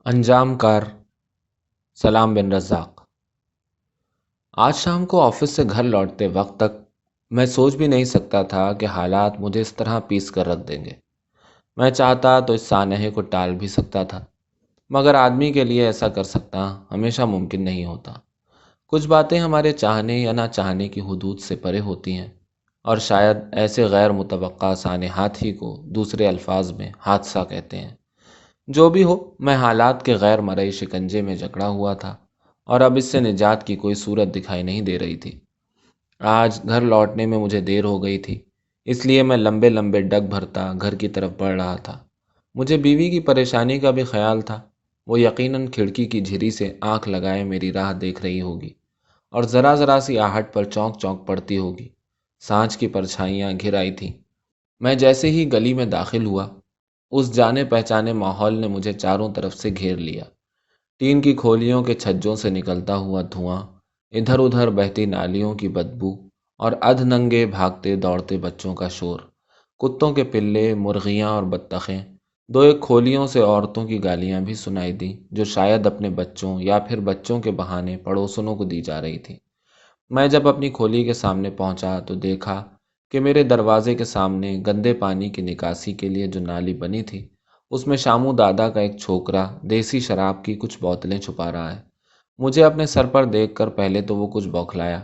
انجام کار سلام بن رزاق۔ آج شام کو آفس سے گھر لوٹتے وقت تک میں سوچ بھی نہیں سکتا تھا کہ حالات مجھے اس طرح پیس کر رکھ دیں گے۔ میں چاہتا تو اس سانحے کو ٹال بھی سکتا تھا، مگر آدمی کے لیے ایسا کر سکتا ہمیشہ ممکن نہیں ہوتا۔ کچھ باتیں ہمارے چاہنے یا نہ چاہنے کی حدود سے پرے ہوتی ہیں، اور شاید ایسے غیر متوقع سانحات ہی کو دوسرے الفاظ میں حادثہ کہتے ہیں۔ جو بھی ہو، میں حالات کے غیر مرئی شکنجے میں جکڑا ہوا تھا، اور اب اس سے نجات کی کوئی صورت دکھائی نہیں دے رہی تھی۔ آج گھر لوٹنے میں مجھے دیر ہو گئی تھی، اس لیے میں لمبے لمبے ڈگ بھرتا گھر کی طرف بڑھ رہا تھا۔ مجھے بیوی کی پریشانی کا بھی خیال تھا۔ وہ یقیناً کھڑکی کی جھری سے آنکھ لگائے میری راہ دیکھ رہی ہوگی، اور ذرا ذرا سی آہٹ پر چونک چونک پڑتی ہوگی۔ سانچ کی پرچھائیاں گھر آئی تھیں۔ میں جیسے ہی گلی میں داخل ہوا، اس جانے پہچانے ماحول نے مجھے چاروں طرف سے گھیر لیا۔ ٹین کی کھولیوں کے چھجوں سے نکلتا ہوا دھواں، ادھر ادھر بہتی نالیوں کی بدبو، اور ادھ ننگے بھاگتے دوڑتے بچوں کا شور، کتوں کے پلے، مرغیاں اور بطخیں۔ دو ایک کھولیوں سے عورتوں کی گالیاں بھی سنائی دیں، جو شاید اپنے بچوں یا پھر بچوں کے بہانے پڑوسنوں کو دی جا رہی تھی۔ میں جب اپنی کھولی کے سامنے پہنچا تو دیکھا کہ میرے دروازے کے سامنے گندے پانی کی نکاسی کے لیے جو نالی بنی تھی، اس میں شامو دادا کا ایک چھوکرا دیسی شراب کی کچھ بوتلیں چھپا رہا ہے۔ مجھے اپنے سر پر دیکھ کر پہلے تو وہ کچھ بوکھلایا،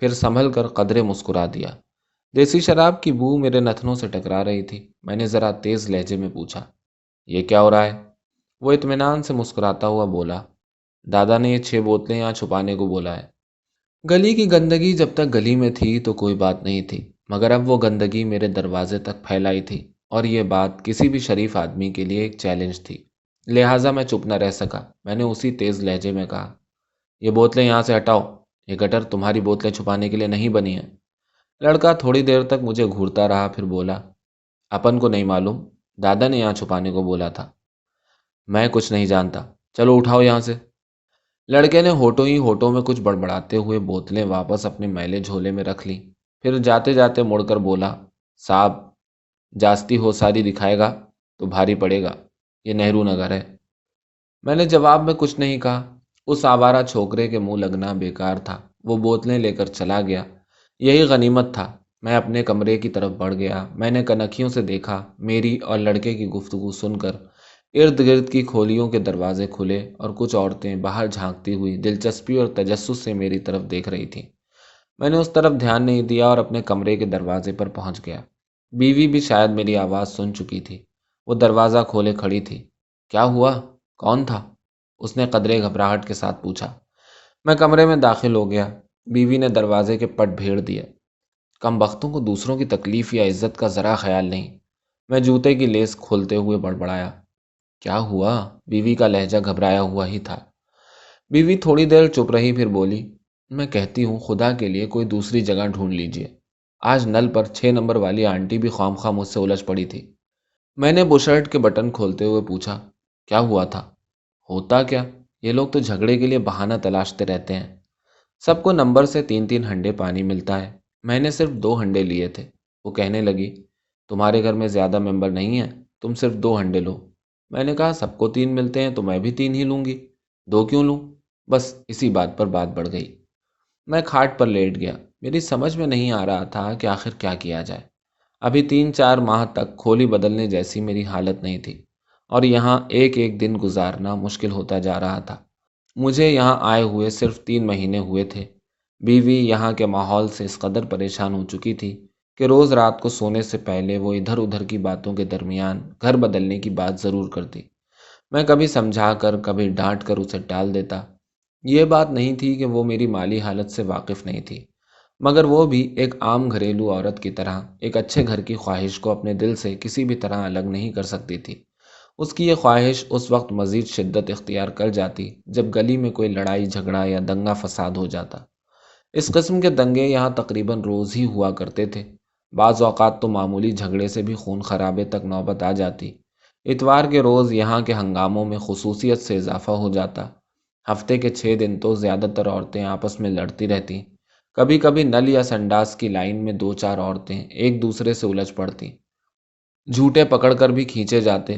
پھر سنبھل کر قدرے مسکرا دیا۔ دیسی شراب کی بو میرے نتنوں سے ٹکرا رہی تھی۔ میں نے ذرا تیز لہجے میں پوچھا، یہ کیا ہو رہا ہے؟ وہ اطمینان سے مسکراتا ہوا بولا، دادا نے یہ 6 بوتلیں یہاں چھپانے کو بولا ہے۔ گلی کی گندگی جب تک گلی میں تھی تو کوئی بات نہیں تھی، مگر اب وہ گندگی میرے دروازے تک پھیلائی تھی، اور یہ بات کسی بھی شریف آدمی کے لیے ایک چیلنج تھی۔ لہٰذا میں چپ نہ رہ سکا۔ میں نے اسی تیز لہجے میں کہا، یہ بوتلیں یہاں سے ہٹاؤ، یہ گٹر تمہاری بوتلیں چھپانے کے لیے نہیں بنی ہیں۔ لڑکا تھوڑی دیر تک مجھے گھورتا رہا، پھر بولا، اپن کو نہیں معلوم، دادا نے یہاں چھپانے کو بولا تھا۔ میں کچھ نہیں جانتا، چلو اٹھاؤ یہاں سے۔ لڑکے نے ہونٹوں ہی ہونٹوں میں کچھ بڑبڑاتے ہوئے بوتلیں واپس اپنے میلے جھولے میں رکھ لی، پھر جاتے جاتے مڑ کر بولا، صاحب، جاستی ہو ساری دکھائے گا تو بھاری پڑے گا، یہ نہرو نگر ہے۔ میں نے جواب میں کچھ نہیں کہا۔ اس آوارہ چھوکرے کے منہ لگنا بیکار تھا۔ وہ بوتلیں لے کر چلا گیا، یہی غنیمت تھا۔ میں اپنے کمرے کی طرف بڑھ گیا۔ میں نے کنکھیوں سے دیکھا، میری اور لڑکے کی گفتگو سن کر ارد گرد کی کھولیوں کے دروازے کھلے، اور کچھ عورتیں باہر جھانکتی ہوئی دلچسپی اور تجسس سے میری طرف دیکھ رہی تھیں۔ میں نے اس طرف دھیان نہیں دیا اور اپنے کمرے کے دروازے پر پہنچ گیا۔ بیوی بھی شاید میری آواز سن چکی تھی۔ وہ دروازہ کھولے کھڑی تھی۔ کیا ہوا؟ کون تھا؟ اس نے قدرے گھبراہٹ کے ساتھ پوچھا۔ میں کمرے میں داخل ہو گیا۔ بیوی نے دروازے کے پٹ بھیڑ دیے۔ کم بختوں کو دوسروں کی تکلیف یا عزت کا ذرا خیال نہیں۔ میں جوتے کی لیس کھولتے ہوئے بڑبڑایا۔ کیا ہوا؟ بیوی کا لہجہ گھبرایا ہوا ہی تھا۔ بیوی تھوڑی دیر چپ رہی، پھر بولی، میں کہتی ہوں خدا کے لیے کوئی دوسری جگہ ڈھونڈ لیجئے۔ آج نل پر 6 نمبر والی آنٹی بھی خواہ مخواہ مجھ سے الجھ پڑی تھی۔ میں نے بشرٹ کے بٹن کھولتے ہوئے پوچھا، کیا ہوا تھا؟ ہوتا کیا؟ یہ لوگ تو جھگڑے کے لیے بہانہ تلاشتے رہتے ہیں۔ سب کو نمبر سے 3 3 ہنڈے پانی ملتا ہے، میں نے صرف 2 ہنڈے لیے تھے۔ وہ کہنے لگی، تمہارے گھر میں زیادہ ممبر نہیں ہیں، تم صرف 2 ہنڈے لو۔ میں نے کہا، سب کو 3 ملتے ہیں تو میں بھی 3 ہی لوں گی، 2 کیوں لوں؟ بس اسی بات پر بات بڑھ گئی۔ میں کھاٹ پر لیٹ گیا۔ میری سمجھ میں نہیں آ رہا تھا کہ آخر کیا کیا جائے۔ ابھی 3 4 ماہ تک کھولی بدلنے جیسی میری حالت نہیں تھی، اور یہاں ایک ایک دن گزارنا مشکل ہوتا جا رہا تھا۔ مجھے یہاں آئے ہوئے صرف 3 مہینے ہوئے تھے۔ بیوی یہاں کے ماحول سے اس قدر پریشان ہو چکی تھی کہ روز رات کو سونے سے پہلے وہ ادھر ادھر کی باتوں کے درمیان گھر بدلنے کی بات ضرور کرتی۔ میں کبھی سمجھا کر، کبھی ڈانٹ کر اسے ٹال دیتا۔ یہ بات نہیں تھی کہ وہ میری مالی حالت سے واقف نہیں تھی، مگر وہ بھی ایک عام گھریلو عورت کی طرح ایک اچھے گھر کی خواہش کو اپنے دل سے کسی بھی طرح الگ نہیں کر سکتی تھی۔ اس کی یہ خواہش اس وقت مزید شدت اختیار کر جاتی جب گلی میں کوئی لڑائی جھگڑا یا دنگا فساد ہو جاتا۔ اس قسم کے دنگے یہاں تقریباً روز ہی ہوا کرتے تھے۔ بعض اوقات تو معمولی جھگڑے سے بھی خون خرابے تک نوبت آ جاتی۔ اتوار کے روز یہاں کے ہنگاموں میں خصوصیت سے اضافہ ہو جاتا۔ ہفتے کے 6 دن تو زیادہ تر عورتیں آپس میں لڑتی رہتی۔ کبھی کبھی نل یا سنڈاس کی لائن میں 2 4 عورتیں ایک دوسرے سے الجھ پڑتی، جھوٹے پکڑ کر بھی کھینچے جاتے۔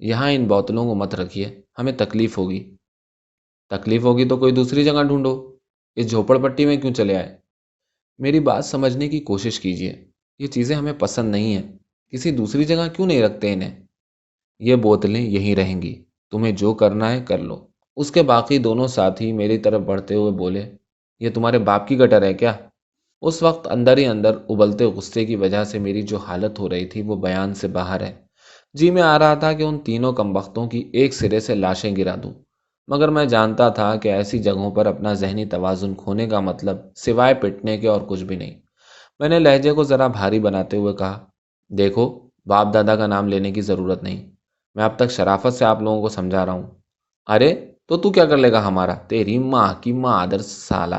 یہاں ان بوتلوں کو مت رکھیے، ہمیں تکلیف ہوگی۔ تکلیف ہوگی تو کوئی دوسری جگہ ڈھونڈو، اس جھوپڑ پٹی میں کیوں چلے آئے؟ میری بات سمجھنے کی کوشش کیجیے، یہ چیزیں ہمیں پسند نہیں ہیں، کسی دوسری جگہ کیوں نہیں رکھتے انہیں؟ یہ بوتلیں یہیں رہیں گی، تمہیں جو کرنا ہے کر لو۔ اس کے باقی دونوں ساتھی میری طرف بڑھتے ہوئے بولے، یہ تمہارے باپ کی گٹر ہے کیا؟ اس وقت اندر ہی اندر ابلتے غصے کی وجہ سے میری جو حالت ہو رہی تھی وہ بیان سے باہر ہے۔ جی میں آ رہا تھا کہ ان تینوں کمبختوں کی ایک سرے سے لاشیں گرا دوں، مگر میں جانتا تھا کہ ایسی جگہوں پر اپنا ذہنی توازن کھونے کا مطلب سوائے پٹنے کے اور کچھ بھی نہیں۔ میں نے لہجے کو ذرا بھاری بناتے ہوئے کہا، دیکھو، باپ دادا کا نام لینے کی ضرورت نہیں، میں اب تک شرافت سے آپ لوگوں کو سمجھا رہا ہوں۔ ارے تو کیا کر لے گا ہمارا؟ تیری ماں کی ماں آدر سالہ،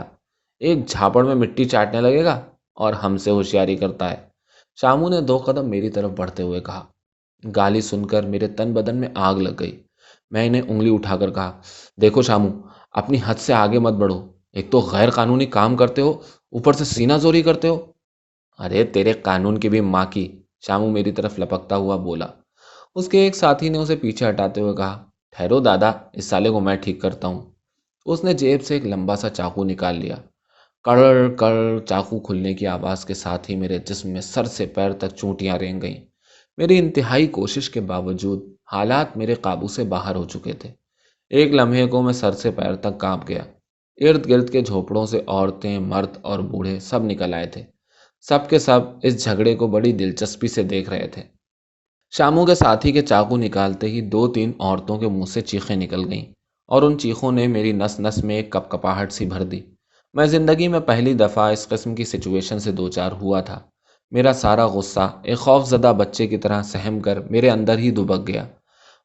ایک جھاپڑ میں مٹی چاٹنے لگے گا اور ہم سے ہوشیاری کرتا ہے۔ شامو نے 2 قدم میری طرف بڑھتے ہوئے کہا۔ گالی سن کر میرے تن بدن میں آگ لگ گئی۔ میں انہیں انگلی اٹھا کر کہا، دیکھو شامو، اپنی حد سے آگے مت بڑھو، ایک تو غیر قانونی کام کرتے ہو، اوپر سے سینہ زوری کرتے ہو۔ ارے تیرے قانون کی بھی ماں کی، شامو میری طرف لپکتا ہوا بولا۔ اس کے ایک ساتھی نے اسے پیچھے ہٹاتے ہوئے کہا، ٹھہرو دادا، اس سالے کو میں ٹھیک کرتا ہوں۔ اس نے جیب سے ایک لمبا سا چاقو نکال لیا۔ کڑ کڑ چاقو کھلنے کی آواز کے ساتھ ہی میرے جسم میں سر سے پیر تک چونٹیاں رینگ گئیں۔ میری انتہائی کوشش کے باوجود حالات میرے قابو سے باہر ہو چکے تھے۔ ایک لمحے کو میں سر سے پیر تک کانپ گیا۔ ارد گرد کے جھوپڑوں سے عورتیں، مرد اور بوڑھے سب نکل آئے تھے۔ سب کے سب اس جھگڑے کو بڑی دلچسپی سے دیکھ رہے تھے۔ شامو کے ساتھی کے چاقو نکالتے ہی 2 3 عورتوں کے منہ سے چیخیں نکل گئیں اور ان چیخوں نے میری نس نس میں ایک کپ کپاہٹ سی بھر دی۔ میں زندگی میں پہلی دفعہ اس قسم کی سچویشن سے دوچار ہوا تھا۔ میرا سارا غصہ ایک خوف زدہ بچے کی طرح سہم کر میرے اندر ہی دبک گیا۔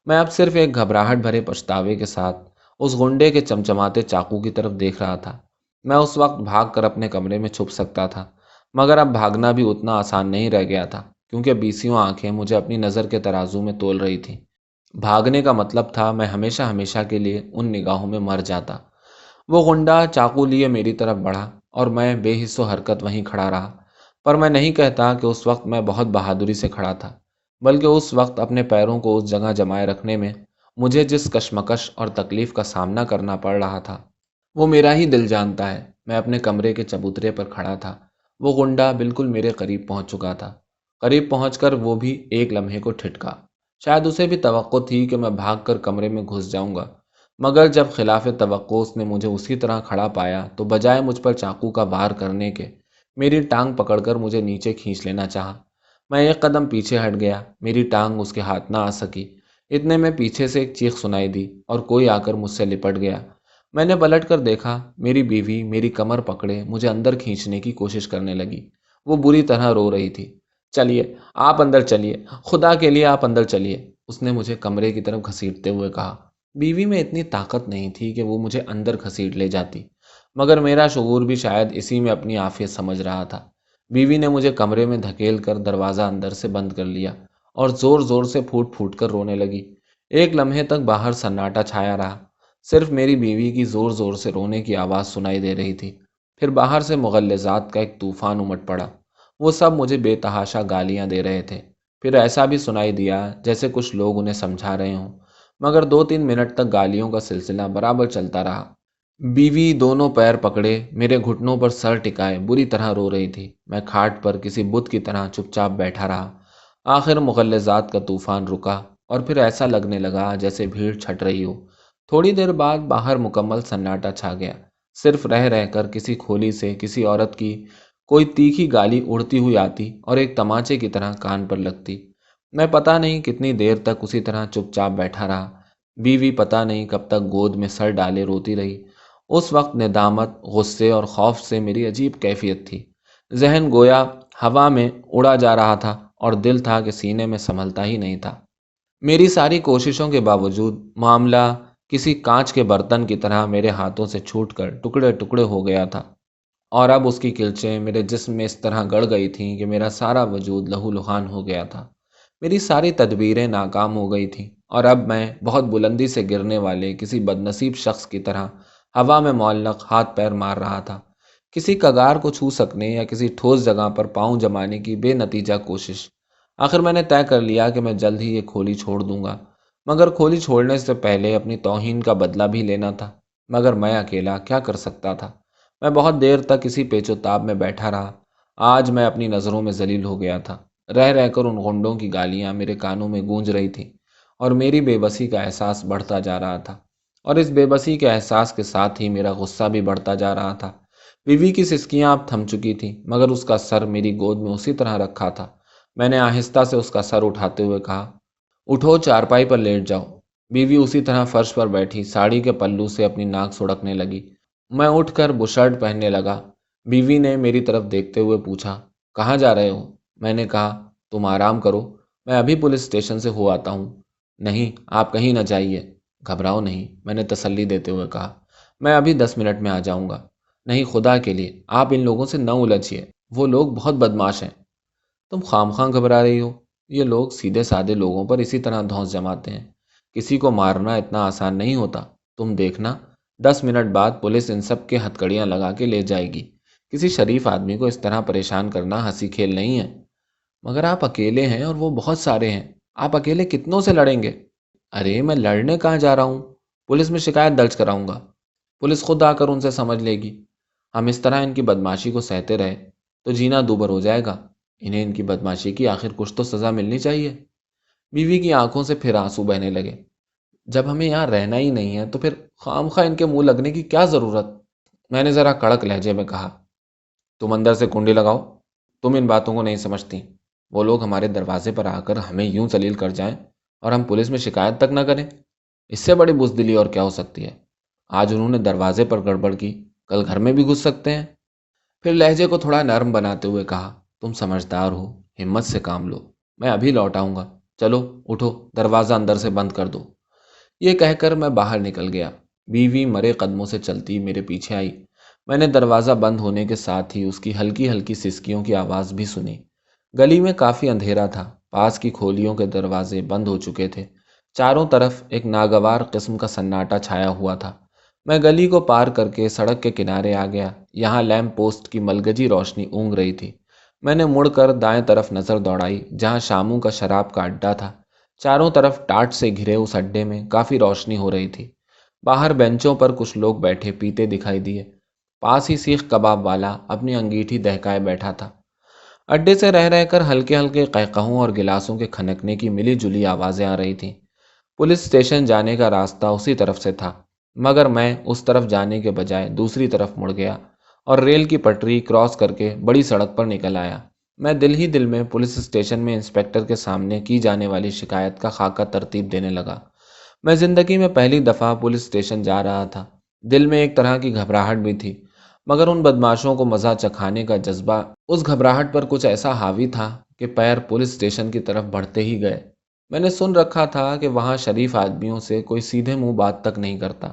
میں اب صرف ایک گھبراہٹ بھرے پچھتاوے کے ساتھ اس غنڈے کے چمچماتے چاقو کی طرف دیکھ رہا تھا۔ میں اس وقت بھاگ کر اپنے کمرے میں چھپ سکتا تھا، مگر اب بھاگنا بھی اتنا آسان نہیں رہ گیا تھا، کیونکہ بیسیوں آنکھیں مجھے اپنی نظر کے ترازو میں تول رہی تھیں۔ بھاگنے کا مطلب تھا میں ہمیشہ ہمیشہ کے لیے ان نگاہوں میں مر جاتا۔ وہ غنڈا چاقو لیے میری طرف بڑھا اور میں بے حس و حرکت وہیں کھڑا رہا۔ پر میں نہیں کہتا کہ اس وقت میں بہت بہادری سے کھڑا تھا، بلکہ اس وقت اپنے پیروں کو اس جگہ جمائے رکھنے میں مجھے جس کشمکش اور تکلیف کا سامنا کرنا پڑ رہا تھا وہ میرا ہی دل جانتا ہے۔ میں اپنے کمرے کے چبوترے پر کھڑا تھا۔ وہ غنڈا بالکل میرے قریب پہنچ چکا تھا۔ قریب پہنچ کر وہ بھی ایک لمحے کو ٹھٹکا۔ شاید اسے بھی توقع تھی کہ میں بھاگ کر کمرے میں گھس جاؤں گا، مگر جب خلاف توقع اس نے مجھے اسی طرح کھڑا پایا تو بجائے مجھ پر چاقو کا وار کرنے کے میری ٹانگ پکڑ کر مجھے نیچے کھینچ لینا چاہا۔ میں ایک قدم پیچھے ہٹ گیا، میری ٹانگ اس کے ہاتھ نہ آ سکی۔ اتنے میں پیچھے سے ایک چیخ سنائی دی اور کوئی آ کر مجھ سے لپٹ گیا۔ میں نے پلٹ کر دیکھا، میری بیوی میری کمر پکڑے مجھے اندر کھینچنے کی کوشش کرنے لگی۔ وہ بری طرح رو رہی تھی۔ چلیے آپ اندر چلیے، خدا کے لیے آپ اندر چلیے، اس نے مجھے کمرے کی طرف گھسیٹتے ہوئے کہا۔ بیوی میں اتنی طاقت نہیں تھی کہ وہ مجھے اندر گھسیٹ لے جاتی، مگر میرا شعور بھی شاید اسی میں اپنی عافیت سمجھ رہا تھا۔ بیوی نے مجھے کمرے میں دھکیل کر دروازہ اندر سے بند کر لیا اور زور زور سے پھوٹ پھوٹ کر رونے لگی۔ ایک لمحے تک باہر سناٹا چھایا رہا، صرف میری بیوی کی زور زور سے رونے کی آواز سنائی دے رہی تھی۔ پھر باہر سے مغلظات کا ایک طوفان امٹ پڑا۔ وہ سب مجھے بے تحاشا گالیاں دے رہے تھے۔ پھر ایسا بھی سنائی دیا جیسے کچھ لوگ انہیں سمجھا رہے ہوں، مگر 2 3 منٹ تک گالیوں کا سلسلہ برابر چلتا رہا۔ بیوی دونوں پیر پکڑے میرے گھٹنوں پر سر ٹکائے بری طرح رو رہی تھی۔ میں کھاٹ پر کسی بت کی طرح چپ چاپ بیٹھا رہا۔ آخر مغلظات کا طوفان رکا اور پھر ایسا لگنے لگا جیسے بھیڑ چھٹ رہی ہو۔ تھوڑی دیر بعد باہر مکمل سناٹا چھا گیا۔ صرف رہ رہ کر کسی کھولی سے کسی عورت کی کوئی تیکھی گالی اڑتی ہوئی آتی اور ایک تماچے کی طرح کان پر لگتی۔ میں پتہ نہیں کتنی دیر تک اسی طرح چپ چاپ بیٹھا رہا۔ بیوی پتہ نہیں کب تک گود میں سر ڈالے روتی رہی۔ اس وقت ندامت، غصے اور خوف سے میری عجیب کیفیت تھی۔ ذہن گویا ہوا میں اڑا جا رہا تھا اور دل تھا کہ سینے میں سنبھلتا ہی نہیں تھا۔ میری ساری کوششوں کے باوجود معاملہ کسی کانچ کے برتن کی طرح میرے ہاتھوں سے چھوٹ کر ٹکڑے ٹکڑے ہو گیا تھا، اور اب اس کی کلچیں میرے جسم میں اس طرح گڑ گئی تھیں کہ میرا سارا وجود لہو لہان ہو گیا تھا۔ میری ساری تدبیریں ناکام ہو گئی تھیں اور اب میں بہت بلندی سے گرنے والے کسی بد نصیب شخص کی طرح ہوا میں معلق ہاتھ پیر مار رہا تھا، کسی کگار کو چھو سکنے یا کسی ٹھوس جگہ پر پاؤں جمانے کی بے نتیجہ کوشش۔ آخر میں نے طے کر لیا کہ میں جلد ہی یہ کھولی چھوڑ دوں گا، مگر کھولی چھوڑنے سے پہلے اپنی توہین کا بدلہ بھی لینا تھا۔ مگر میں اکیلا کیا کر سکتا تھا؟ میں بہت دیر تک اسی پیچ و تاب میں بیٹھا رہا۔ آج میں اپنی نظروں میں ذلیل ہو گیا تھا۔ رہ رہ کر ان غنڈوں کی گالیاں میرے کانوں میں گونج رہی تھیں اور میری بے بسی کا احساس بڑھتا جا رہا تھا، اور اس بے بسی کے احساس کے ساتھ ہی میرا غصہ بھی بڑھتا جا رہا تھا۔ بیوی کی سسکیاں اب تھم چکی تھیں، مگر اس کا سر میری گود میں اسی طرح رکھا تھا۔ میں نے آہستہ سے اس کا سر اٹھاتے ہوئے کہا، اٹھو، چارپائی پر لیٹ جاؤ۔ بیوی اسی طرح فرش پر بیٹھی ساڑی کے پلو سے اپنی ناک سڑکنے لگی۔ میں اٹھ کر بشرٹ پہننے لگا۔ بیوی نے میری طرف دیکھتے ہوئے پوچھا، کہاں جا رہے ہو؟ میں نے کہا، تم آرام کرو، میں ابھی پولیس اسٹیشن سے ہو آتا ہوں۔ نہیں، آپ کہیں نہ جائیے، گھبراؤ نہیں، میں نے تسلی دیتے ہوئے کہا، میں ابھی 10 منٹ میں آ جاؤں گا۔ نہیں، خدا کے لیے آپ ان لوگوں سے نہ الجھیے، وہ لوگ بہت بدماش ہیں۔ تم خام خواہ گھبرا رہی ہو، یہ لوگ سیدھے سادے لوگوں پر اسی طرح دھونس جماتے ہیں، کسی کو مارنا اتنا آسان نہیں ہوتا۔ تم دیکھنا، 10 منٹ بعد پولیس ان سب کے ہتکڑیاں لگا کے لے جائے گی۔ کسی شریف آدمی کو اس طرح پریشان کرنا ہنسی کھیل نہیں ہے۔ مگر آپ اکیلے ہیں اور وہ بہت سارے ہیں، آپ اکیلے کتنوں سے لڑیں گے؟ ارے میں لڑنے کہاں جا رہا ہوں، پولیس میں شکایت درج کراؤں گا، پولیس خود آ کر ان سے سمجھ لے گی۔ ہم اس طرح ان کی بدماشی کو سہتے رہے تو جینا دوبر ہو جائے گا، انہیں ان کی بدماشی کی آخر کچھ تو سزا ملنی چاہیے۔ بیوی کی آنکھوں سے پھر آنسو بہنے لگے۔ جب ہمیں یہاں رہنا ہی نہیں ہے تو پھر خام خواہ ان کے منہ لگنے کی کیا ضرورت؟ میں نے ذرا کڑک لہجے میں کہا، تم اندر سے کنڈی لگاؤ، تم ان باتوں کو نہیں سمجھتی۔ وہ لوگ ہمارے دروازے پر آ کر ہمیں یوں ذلیل کر جائیں اور ہم پولیس میں شکایت تک نہ کریں، اس سے بڑی بزدلی اور کیا ہو سکتی ہے؟ آج انہوں نے دروازے پر گڑبڑ کی، کل گھر میں بھی گھس سکتے ہیں۔ پھر لہجے کو تھوڑا نرم بناتے ہوئے کہا، تم سمجھدار ہو، ہمت سے کام لو، میں ابھی لوٹ آؤں گا، چلو اٹھو، دروازہ اندر سے بند کر دو۔ یہ کہہ کر میں باہر نکل گیا۔ بیوی مرے قدموں سے چلتی میرے پیچھے آئی۔ میں نے دروازہ بند ہونے کے ساتھ ہی اس کی ہلکی ہلکی سسکیوں کی آواز بھی سنی۔ گلی میں کافی اندھیرا تھا، پاس کی کھولیوں کے دروازے بند ہو چکے تھے، چاروں طرف ایک ناگوار قسم کا سناٹا چھایا ہوا تھا۔ میں گلی کو پار کر کے سڑک کے کنارے آ گیا۔ یہاں لیمپ پوسٹ کی ملگجی روشنی اونگ رہی تھی۔ میں نے مڑ کر دائیں طرف نظر دوڑائی جہاں شاموں کا شراب کا اڈا تھا۔ چاروں طرف ٹاٹ سے گھرے اس اڈے میں کافی روشنی ہو رہی تھی۔ باہر بینچوں پر کچھ لوگ بیٹھے پیتے دکھائی دیے۔ پاس ہی سیخ کباب والا اپنی انگیٹھی دہکائے بیٹھا تھا۔ اڈے سے رہ رہ کر ہلکے ہلکے قہقہوں اور گلاسوں کے کھنکنے کی ملی جلی آوازیں آ رہی تھیں۔ پولیس اسٹیشن جانے کا راستہ اسی طرف سے تھا، مگر میں اس طرف جانے کے بجائے دوسری طرف مڑ گیا اور ریل کی پٹری کراس کر کے بڑی سڑک پر نکل آیا۔ میں دل ہی دل میں پولیس اسٹیشن میں انسپکٹر کے سامنے کی جانے والی شکایت کا خاکہ ترتیب دینے لگا۔ میں زندگی میں پہلی دفعہ پولیس اسٹیشن جا رہا تھا۔ دل میں ایک طرح کی گھبراہٹ بھی تھی، مگر ان بدماشوں کو مزہ چکھانے کا جذبہ اس گھبراہٹ پر کچھ ایسا حاوی تھا کہ پیر پولیس اسٹیشن کی طرف بڑھتے ہی گئے۔ میں نے سن رکھا تھا کہ وہاں شریف آدمیوں سے کوئی سیدھے منہ بات تک نہیں کرتا۔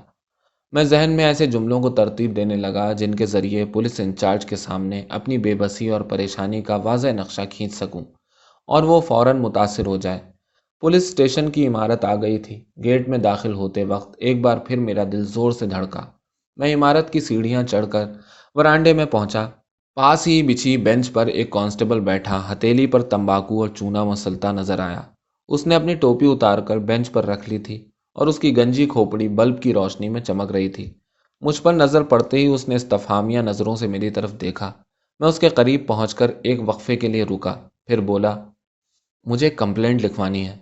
میں ذہن میں ایسے جملوں کو ترتیب دینے لگا جن کے ذریعے پولیس انچارج کے سامنے اپنی بے بسی اور پریشانی کا واضح نقشہ کھینچ سکوں اور وہ فوراً متاثر ہو جائے۔ پولیس اسٹیشن کی عمارت آ گئی تھی۔ گیٹ میں داخل ہوتے وقت ایک بار پھر میرا دل زور سے دھڑکا۔ میں عمارت کی سیڑھیاں چڑھ کر ورانڈے میں پہنچا۔ پاس ہی بچھی بینچ پر ایک کانسٹیبل بیٹھا ہتیلی پر تمباکو اور چونا مسلتا نظر آیا۔ اس نے اپنی ٹوپی اتار کر بینچ پر رکھ لی تھی اور اس کی گنجی کھوپڑی بلب کی روشنی میں چمک رہی تھی۔ مجھ پر نظر پڑتے ہی اس نے استفہامیہ نظروں سے میری طرف دیکھا۔ میں اس کے قریب پہنچ کر ایک وقفے کے لیے رکا، پھر بولا، مجھے ایک کمپلینٹ لکھوانی ہے۔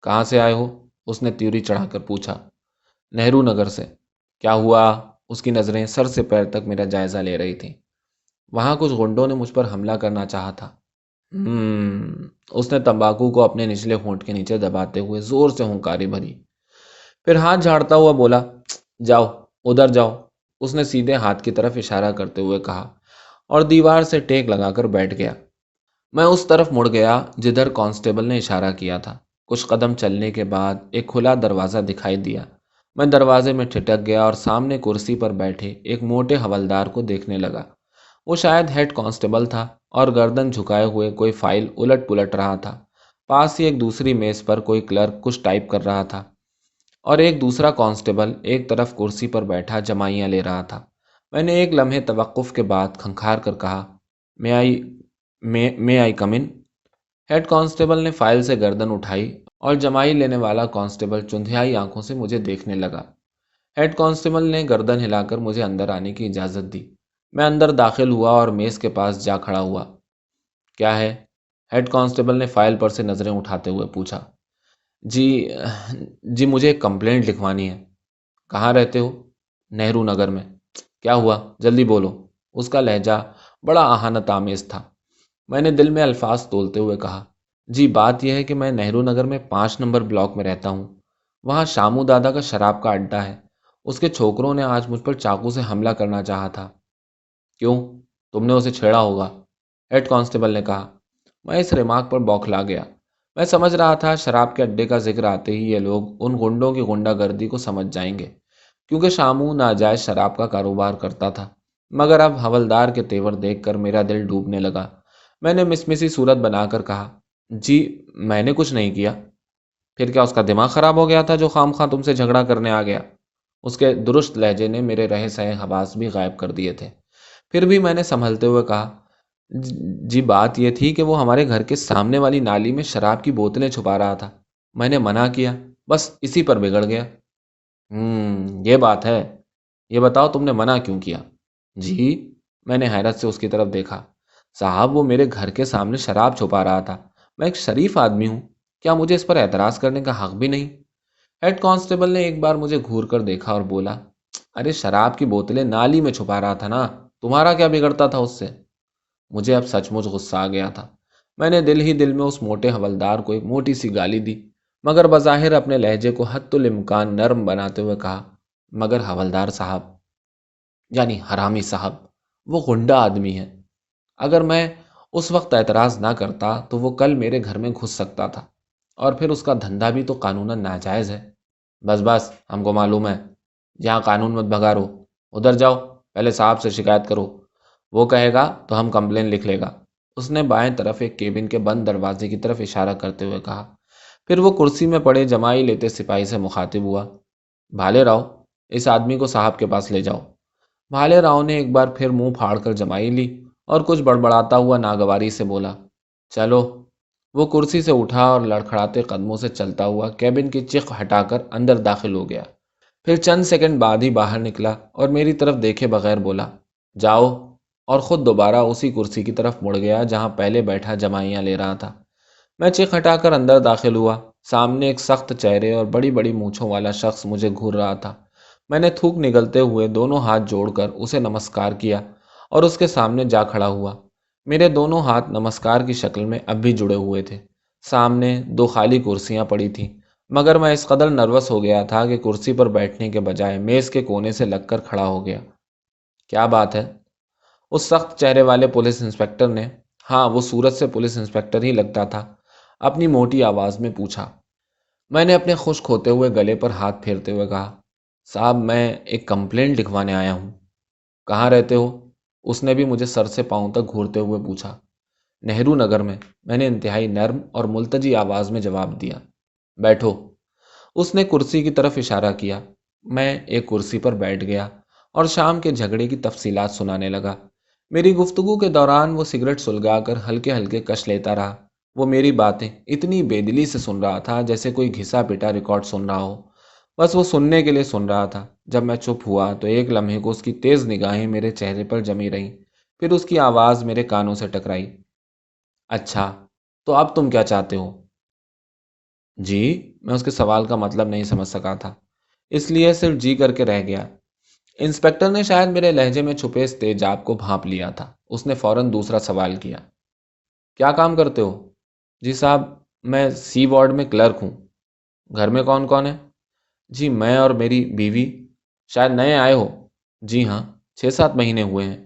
کہاں سے آئے ہو؟ اس نے تیوری چڑھا کر پوچھا۔ نہرو نگر سے۔ کیا ہوا؟ اس کی نظریں سر سے پیر تک میرا جائزہ لے رہی تھیں۔ وہاں کچھ غنڈوں نے مجھ پر حملہ کرنا چاہا تھا۔ اس نے تمباکو کو اپنے نچلے ہونٹ کے نیچے دباتے ہوئے زور سے ہنکاری بھری، پھر ہاتھ جھاڑتا ہوا بولا، جاؤ ادھر جاؤ۔ اس نے سیدھے ہاتھ کی طرف اشارہ کرتے ہوئے کہا اور دیوار سے ٹیک لگا کر بیٹھ گیا۔ میں اس طرف مڑ گیا جدھر کانسٹیبل نے اشارہ کیا تھا۔ کچھ قدم چلنے کے بعد ایک کھلا دروازہ دکھائی دیا۔ میں دروازے میں ٹھٹک گیا اور سامنے کرسی پر بیٹھے ایک موٹے حوالدار کو دیکھنے لگا۔ وہ شاید ہیڈ کانسٹیبل تھا اور گردن جھکائے ہوئے کوئی فائل الٹ پلٹ رہا تھا۔ پاس ہی ایک دوسری میز پر کوئی کلرک کچھ ٹائپ کر رہا تھا اور ایک دوسرا کانسٹیبل ایک طرف کرسی پر بیٹھا جمائیاں لے رہا تھا۔ میں نے ایک لمحے توقف کے بعد کھنکھار کر کہا، میں آئی کم ان؟ ہیڈ کانسٹیبل نے فائل سے گردن اٹھائی اور جمائی لینے والا کانسٹیبل چندھیائی آنکھوں سے مجھے دیکھنے لگا۔ ہیڈ کانسٹیبل نے گردن ہلا کر مجھے اندر آنے کی اجازت دی۔ میں اندر داخل ہوا اور میز کے پاس جا کھڑا ہوا۔ کیا ہے؟ ہیڈ کانسٹیبل نے فائل پر سے نظریں اٹھاتے ہوئے پوچھا۔ جی جی مجھے ایک کمپلینٹ لکھوانی ہے۔ کہاں رہتے ہو؟ نہرو نگر میں۔ کیا ہوا؟ جلدی بولو۔ اس کا لہجہ بڑا اہانت آمیز تھا۔ میں نے دل میں الفاظ تولتے ہوئے کہا، جی بات یہ ہے کہ میں نہرو نگر میں 5 نمبر بلاک میں رہتا ہوں۔ وہاں شامو دادا کا شراب کا اڈا ہے۔ اس کے چھوکروں نے آج مجھ پر چاقو سے حملہ کرنا چاہا تھا۔ کیوں؟ تم نے اسے چھیڑا ہوگا، ہیڈ کانسٹیبل نے کہا۔ میں اس ریمارک پر بوکھلا گیا۔ میں سمجھ رہا تھا شراب کے اڈے کا ذکر آتے ہی یہ لوگ ان گنڈوں کی غنڈہ گردی کو سمجھ جائیں گے، کیونکہ شامو ناجائز شراب کا کاروبار کرتا تھا۔ مگر اب حولدار کے تیور دیکھ کر میرا دل ڈوبنے لگا۔ میں نے مسمسی صورت بنا کر کہا، جی میں نے کچھ نہیں کیا۔ پھر کیا اس کا دماغ خراب ہو گیا تھا جو خام خواہ تم سے جھگڑا کرنے آ گیا؟ اس کے درست لہجے نے میرے رہے سہے حواس بھی غائب کر دیے تھے۔ پھر بھی میں نے سنبھلتے ہوئے کہا، جی بات یہ تھی کہ وہ ہمارے گھر کے سامنے والی نالی میں شراب کی بوتلیں چھپا رہا تھا۔ میں نے منع کیا، بس اسی پر بگڑ گیا۔ یہ بات ہے۔ یہ بتاؤ تم نے منع کیوں کیا؟ جی، میں نے حیرت سے اس کی طرف دیکھا۔ صاحب وہ میرے گھر کے سامنے شراب چھپا رہا تھا۔ میں ایک شریف آدمی ہوں، کیا مجھے اس پر اعتراض کرنے کا حق بھی نہیں؟ ہیڈ کانسٹیبل نے ایک بار مجھے گھور کر دیکھا اور بولا، ارے شراب کی بوتلیں نالی میں چھپا رہا تھا نا، تمہارا کیا بگڑتا تھا اس سے؟ مجھے اب سچ مچ غصہ آ گیا تھا۔ میں نے دل ہی دل میں اس موٹے حولدار کو ایک موٹی سی گالی دی، مگر بظاہر اپنے لہجے کو حتی الامکان نرم بناتے ہوئے کہا، مگر حولدار صاحب، یعنی حرامی صاحب، وہ غنڈہ آدمی ہے۔ اگر میں اس وقت اعتراض نہ کرتا تو وہ کل میرے گھر میں گھس سکتا تھا، اور پھر اس کا دھندا بھی تو قانوناً ناجائز ہے۔ بس بس، ہم کو معلوم ہے، یہاں قانون مت بھگارو، ادھر جاؤ، پہلے صاحب سے شکایت کرو، وہ کہے گا تو ہم کمپلین لکھ لے گا۔ اس نے بائیں طرف ایک کیبن کے بند دروازے کی طرف اشارہ کرتے ہوئے کہا۔ پھر وہ کرسی میں پڑے جمائی لیتے سپاہی سے مخاطب ہوا، بھالے راؤ، اس آدمی کو صاحب کے پاس لے جاؤ۔ بھالے راؤ نے ایک بار پھر منہ پھاڑ کر جمائی لی اور کچھ بڑبڑاتا ہوا ناگواری سے بولا، چلو۔ وہ کرسی سے اٹھا اور لڑکھڑاتے قدموں سے چلتا ہوا کیبن کی چک ہٹا کر اندر داخل ہو گیا۔ پھر چند سیکنڈ بعد ہی باہر نکلا اور میری طرف دیکھے بغیر بولا، جاؤ، اور خود دوبارہ اسی کرسی کی طرف مڑ گیا جہاں پہلے بیٹھا جمائیاں لے رہا تھا۔ میں چک ہٹا کر اندر داخل ہوا۔ سامنے ایک سخت چہرے اور بڑی بڑی مونچھوں والا شخص مجھے گھور رہا تھا۔ میں نے تھوک نگلتے ہوئے دونوں ہاتھ جوڑ کر اسے نمسکار کیا اور اس کے سامنے جا کھڑا ہوا۔ میرے دونوں ہاتھ نمسکار کی شکل میں اب بھی جڑے ہوئے تھے۔ سامنے 2 خالی کرسیاں پڑی تھیں، مگر میں اس قدر نروس ہو گیا تھا کہ کرسی پر بیٹھنے کے بجائے میز کے کونے سے لگ کر کھڑا ہو گیا۔ کیا بات ہے؟ اس سخت چہرے والے پولیس انسپکٹر نے، ہاں وہ صورت سے پولیس انسپکٹر ہی لگتا تھا، اپنی موٹی آواز میں پوچھا۔ میں نے اپنے خشک ہوتے ہوئے گلے پر ہاتھ پھیرتے ہوئے کہا، صاحب میں ایک کمپلینٹ لکھوانے آیا ہوں۔ کہاں رہتے ہو؟ اس نے بھی مجھے سر سے پاؤں تک گھورتے ہوئے پوچھا۔ نہرو نگر میں نے انتہائی نرم اور ملتجی آواز میں جواب دیا۔ بیٹھو۔ اس نے کرسی کی طرف اشارہ کیا۔ میں ایک کرسی پر بیٹھ گیا اور شام کے جھگڑے کی تفصیلات سنانے لگا۔ میری گفتگو کے دوران وہ سگریٹ سلگا کر ہلکے ہلکے کش لیتا رہا۔ وہ میری باتیں اتنی بے دلی سے سن رہا تھا جیسے کوئی گھسا پٹا ریکارڈ سن رہا ہو۔ بس وہ سننے کے لیے سن رہا تھا۔ جب میں چپ ہوا تو ایک لمحے کو اس کی تیز نگاہیں میرے چہرے پر جمی رہیں، پھر اس کی آواز میرے کانوں سے ٹکرائی، اچھا تو اب تم کیا چاہتے ہو؟ جی، میں اس کے سوال کا مطلب نہیں سمجھ سکا تھا، اس لیے صرف جی کر کے رہ گیا۔ انسپکٹر نے شاید میرے لہجے میں چھپے استعجاب کو بھانپ لیا تھا۔ اس نے فوراً دوسرا سوال کیا، کیا کام کرتے ہو؟ جی صاحب، میں سی وارڈ میں کلرک ہوں۔ گھر میں کون کون ہے؟ جی میں اور میری بیوی۔ شاید نئے آئے ہو؟ جی ہاں، 6-7 مہینے ہوئے ہیں۔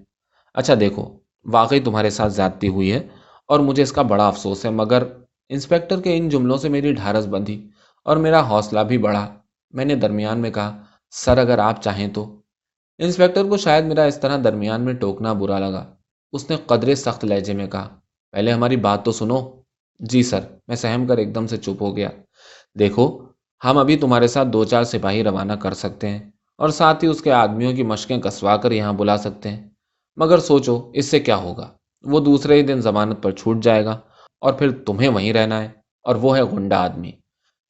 اچھا دیکھو، واقعی تمہارے ساتھ زیادتی ہوئی ہے اور مجھے اس کا بڑا افسوس ہے، مگر انسپکٹر کے ان جملوں سے میری ڈھارس بندھی اور میرا حوصلہ بھی بڑھا۔ میں نے درمیان میں کہا، سر اگر آپ چاہیں تو۔ انسپکٹر کو شاید میرا اس طرح درمیان میں ٹوکنا برا لگا۔ اس نے قدرے سخت لہجے میں کہا، پہلے ہماری بات تو سنو۔ جی سر، میں سہم کر ایک دم سے چپ ہو گیا۔ دیکھو، ہم ابھی تمہارے ساتھ 2-4 سپاہی روانہ کر سکتے ہیں اور ساتھ ہی اس کے آدمیوں کی مشقیں کسوا کر یہاں بلا سکتے ہیں، مگر سوچو اس سے کیا ہوگا؟ وہ دوسرے ہی دن ضمانت پر چھوٹ جائے گا اور پھر تمہیں وہیں رہنا ہے، اور وہ ہے غنڈہ آدمی۔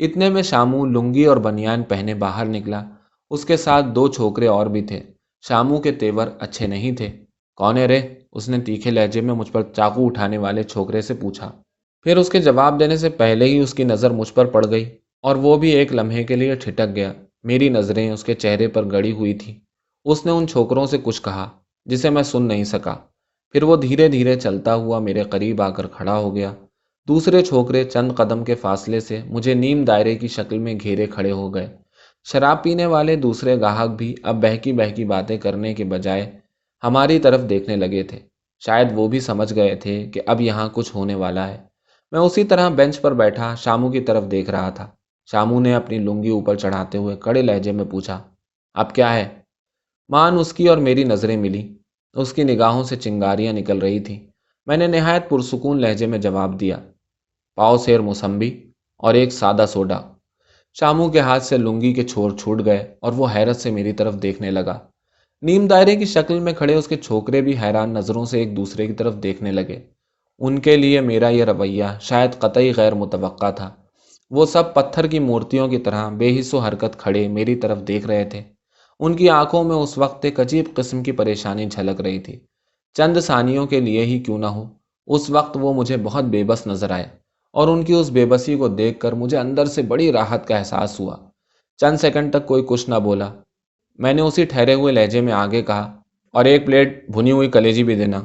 اتنے میں شامو لنگی اور بنیان پہنے باہر نکلا۔ اس کے ساتھ دو چھوکرے اور بھی تھے۔ شامو کے تیور اچھے نہیں تھے۔ کون ہے رے؟ اس نے تیکھے لہجے میں مجھ پر چاقو اٹھانے والے چھوکرے سے پوچھا۔ پھر اس کے جواب دینے سے پہلے ہی اس کی نظر مجھ پر پڑ گئی اور وہ بھی ایک لمحے کے لیے ٹھٹک گیا۔ میری نظریں اس کے چہرے پر گڑی ہوئی تھیں۔ اس نے ان چھوکروں سے کچھ کہا جسے میں سن نہیں سکا۔ پھر وہ دھیرے دھیرے چلتا ہوا میرے قریب آ کر کھڑا ہو گیا۔ دوسرے چھوکرے چند قدم کے فاصلے سے مجھے نیم دائرے کی شکل میں گھیرے کھڑے ہو گئے۔ شراب پینے والے دوسرے گاہک بھی اب بہکی بہکی باتیں کرنے کے بجائے ہماری طرف دیکھنے لگے تھے۔ شاید وہ بھی سمجھ گئے تھے کہ اب یہاں کچھ ہونے والا ہے۔ میں اسی طرح بینچ پر بیٹھا شامو کی طرف دیکھ رہا تھا۔ شامو نے اپنی لنگی اوپر چڑھاتے ہوئے کڑے لہجے میں پوچھا، اب کیا ہے؟ مان اس کی اور میری نظریں ملی۔ اس کی نگاہوں سے چنگاریاں نکل رہی تھیں۔ میں نے نہایت پرسکون لہجے میں جواب دیا، پاؤ سیر موسمبی اور ایک سادہ سوڈا۔ شامو کے ہاتھ سے لنگی کے چھور چھوٹ گئے اور وہ حیرت سے میری طرف دیکھنے لگا۔ نیم دائرے کی شکل میں کھڑے اس کے چھوکرے بھی حیران نظروں سے ایک دوسرے کی طرف دیکھنے لگے۔ ان کے لیے میرا یہ رویہ شاید قطعی غیر متوقع تھا۔ وہ سب پتھر کی مورتیوں کی طرح بے حس و حرکت کھڑے میری طرف دیکھ رہے تھے۔ ان کی آنکھوں میں اس وقت ایک عجیب قسم کی پریشانی جھلک رہی تھی۔ چند ثانیوں کے لیے ہی کیوں نہ ہو، اس وقت وہ مجھے بہت بے بس نظر آئے اور ان کی اس بے بسی کو دیکھ کر مجھے اندر سے بڑی راحت کا احساس ہوا۔ چند سیکنڈ تک کوئی کچھ نہ بولا۔ میں نے اسی ٹھہرے ہوئے لہجے میں آگے کہا، اور ایک پلیٹ بھنی ہوئی کلیجی بھی دینا۔